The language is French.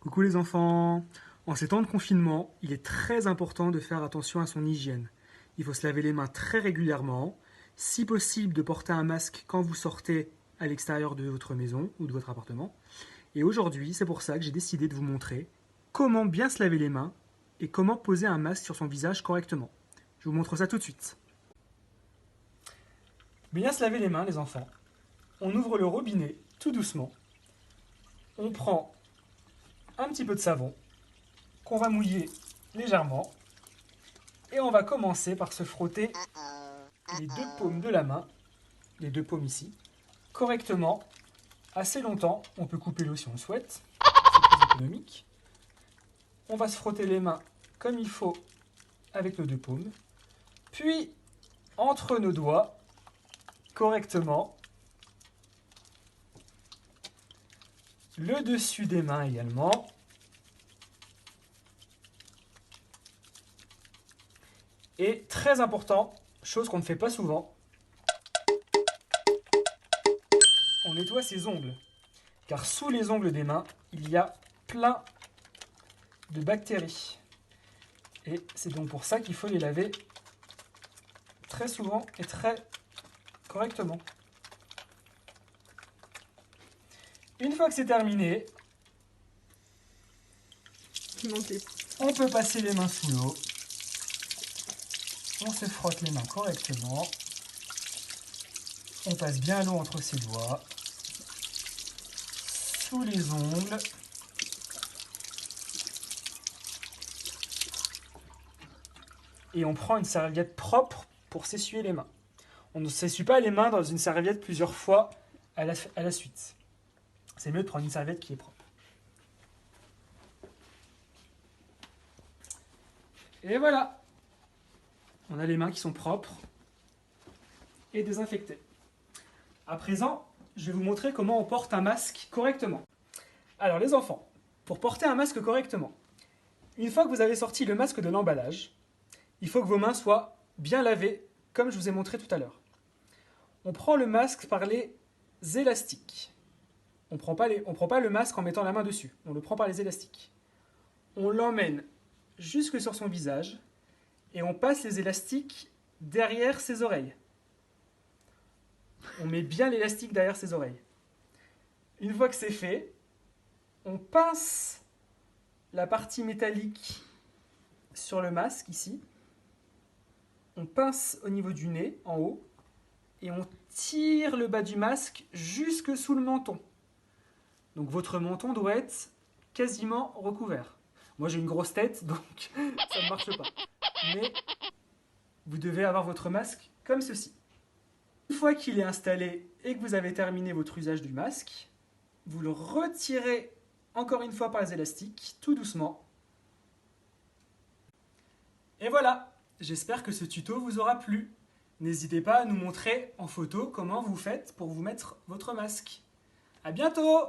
Coucou les enfants! En ces temps de confinement, il est très important de faire attention à son hygiène. Il faut se laver les mains très régulièrement, si possible de porter un masque quand vous sortez à l'extérieur de votre maison ou de votre appartement. Et aujourd'hui, c'est pour ça que j'ai décidé de vous montrer comment bien se laver les mains et comment poser un masque sur son visage correctement. Je vous montre ça tout de suite. Bien se laver les mains les enfants. On ouvre le robinet tout doucement. On prend un petit peu de savon qu'on va mouiller légèrement et on va commencer par se frotter les deux paumes de la main, les deux paumes ici, correctement, assez longtemps. On peut couper l'eau si on le souhaite, c'est plus économique. On va se frotter les mains comme il faut avec nos deux paumes, puis entre nos doigts, correctement, le dessus des mains également. Et très important, chose qu'on ne fait pas souvent, on nettoie ses ongles. Car sous les ongles des mains, il y a plein de bactéries. Et c'est donc pour ça qu'il faut les laver très souvent et très correctement. Une fois que c'est terminé, on peut passer les mains sous l'eau. On se frotte les mains correctement. On passe bien l'eau entre ses doigts, sous les ongles. Et on prend une serviette propre pour s'essuyer les mains. On ne s'essuie pas les mains dans une serviette plusieurs fois à la suite. C'est mieux de prendre une serviette qui est propre. Et voilà! On a les mains qui sont propres et désinfectées. À présent, je vais vous montrer comment on porte un masque correctement. Alors les enfants, pour porter un masque correctement, une fois que vous avez sorti le masque de l'emballage, il faut que vos mains soient bien lavées, comme je vous ai montré tout à l'heure. On prend le masque par les élastiques. On ne prend pas le masque en mettant la main dessus, on le prend par les élastiques. On l'emmène jusque sur son visage et on passe les élastiques derrière ses oreilles. On met bien l'élastique derrière ses oreilles. Une fois que c'est fait, on pince la partie métallique sur le masque ici. On pince au niveau du nez, en haut, et on tire le bas du masque jusque sous le menton. Donc votre menton doit être quasiment recouvert. Moi j'ai une grosse tête, donc ça ne marche pas. Mais vous devez avoir votre masque comme ceci. Une fois qu'il est installé et que vous avez terminé votre usage du masque, vous le retirez encore une fois par les élastiques, tout doucement. Et voilà, j'espère que ce tuto vous aura plu. N'hésitez pas à nous montrer en photo comment vous faites pour vous mettre votre masque. À bientôt!